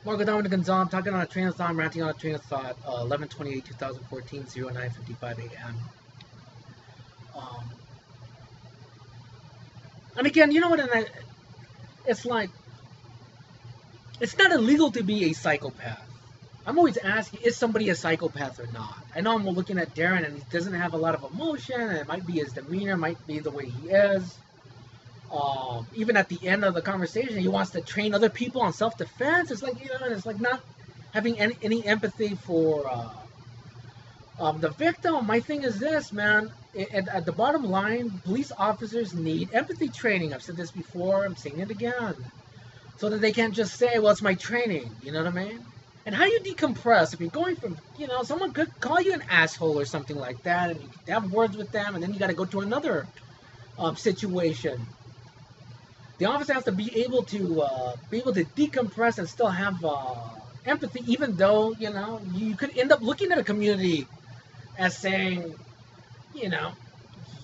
Marco Dominic Gonzalez, talking on a train of thought, ranting on a train of thought, 11/28/2014, 09:55 a.m. Um, and again, you know what? It's like, it's not illegal to be a psychopath. I'm always asking, is somebody a psychopath or not? I know I'm looking at Darren and he doesn't have a lot of emotion, and it might be his demeanor, might be the way he is. Even at the end of the conversation, he wants to train other people on self-defense. It's like, it's like not having any empathy for the victim. My thing is this, man. At the bottom line, police officers need empathy training. I've said this before. I'm saying it again. So that they can't just say, well, it's my training. You know what I mean? And how do you decompress if you're going from, someone could call you an asshole or something like that, and you have words with them, and then you got to go to another situation. The officer has to be able to decompress and still have empathy, even though you could end up looking at a community as saying,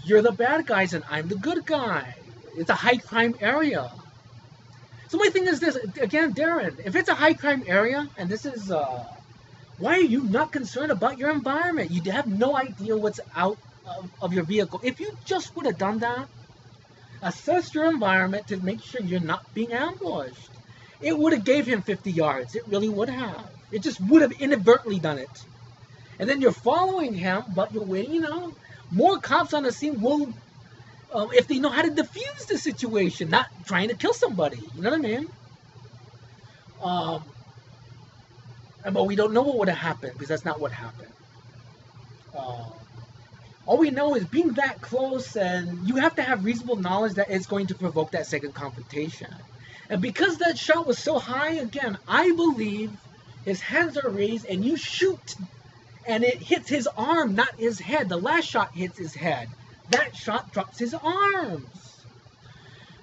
you're the bad guys and I'm the good guy. It's a high crime area. So my thing is this, again, Darren, if it's a high crime area and this is, why are you not concerned about your environment? You have no idea what's out of your vehicle. If you just would have done that, assess your environment to make sure you're not being ambushed, it would have gave him 50 yards. It really would have. It just would have inadvertently done it. And then you're following him, but you're waiting, more cops on the scene will, if they know how to defuse the situation, not trying to kill somebody. You know what I mean? But we don't know what would have happened, because that's not what happened. All we know is being that close, and you have to have reasonable knowledge that it's going to provoke that second confrontation. And because that shot was so high, again, I believe his hands are raised and you shoot and it hits his arm, not his head. The last shot hits his head. That shot drops his arms.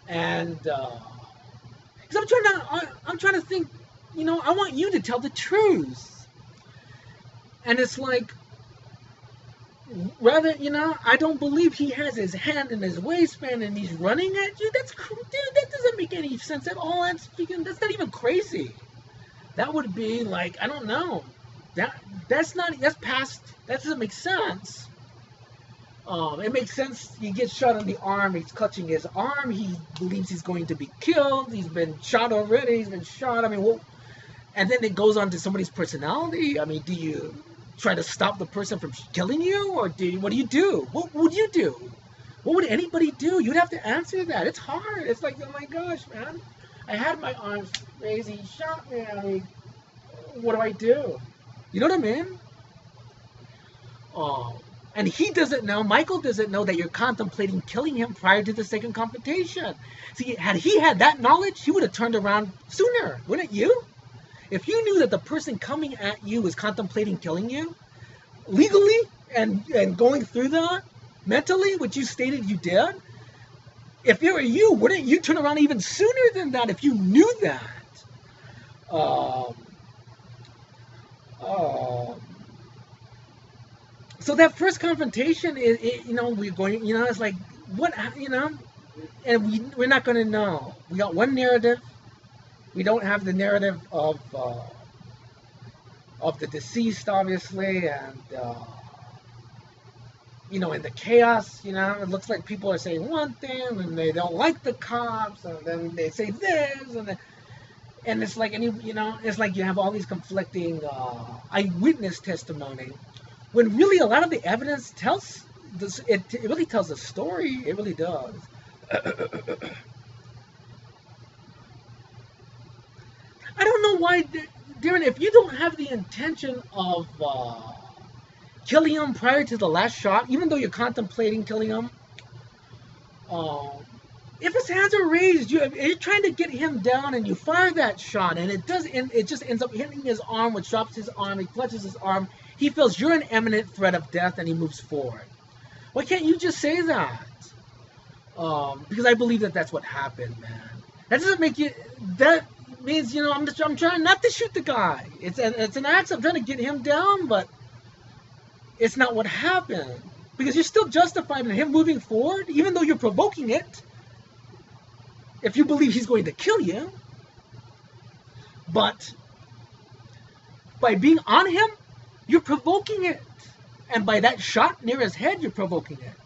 And because I'm trying to think, I want you to tell the truth. And it's like, rather, I don't believe he has his hand in his waistband and he's running at you. Dude, that doesn't make any sense at all. That's not even crazy. That would be like, I don't know. That's past, that doesn't make sense. It makes sense. He gets shot in the arm. He's clutching his arm. He believes he's going to be killed. He's been shot already. He's been shot. I mean, and then it goes on to somebody's personality. I mean, do you try to stop the person from killing you, or what do you do? What would you do? What would anybody do? You'd have to answer that. It's hard. It's like, oh my gosh, man, I had my arms raised. He shot me. I mean, what do I do? You know what I mean? And he doesn't know, Michael doesn't know that you're contemplating killing him prior to the second confrontation. See, had he had that knowledge, he would have turned around sooner, wouldn't you? If you knew that the person coming at you was contemplating killing you, legally, and going through that, mentally, what you stated you did, if it were you, wouldn't you turn around even sooner than that if you knew that? So that first confrontation is, we're going, it's like, what, and we're not going to know. We got one narrative. We don't have the narrative of the deceased, obviously, and in the chaos, it looks like people are saying one thing, and they don't like the cops, and then they say this, and it's like it's like you have all these conflicting eyewitness testimony, when really a lot of the evidence tells this. It really tells a story. It really does. I don't know why, Darren, if you don't have the intention of killing him prior to the last shot, even though you're contemplating killing him, if his hands are raised, you're trying to get him down, and you fire that shot, and it just ends up hitting his arm, which drops his arm. He clutches his arm. He feels you're an imminent threat of death, and he moves forward. Why can't you just say that? Because I believe that that's what happened, man. That doesn't make you. That means, I'm trying not to shoot the guy. It's an act. I'm trying to get him down, but it's not what happened. Because you're still justified in him moving forward, even though you're provoking it. If you believe he's going to kill you. But By being on him, you're provoking it. And by that shot near his head, you're provoking it.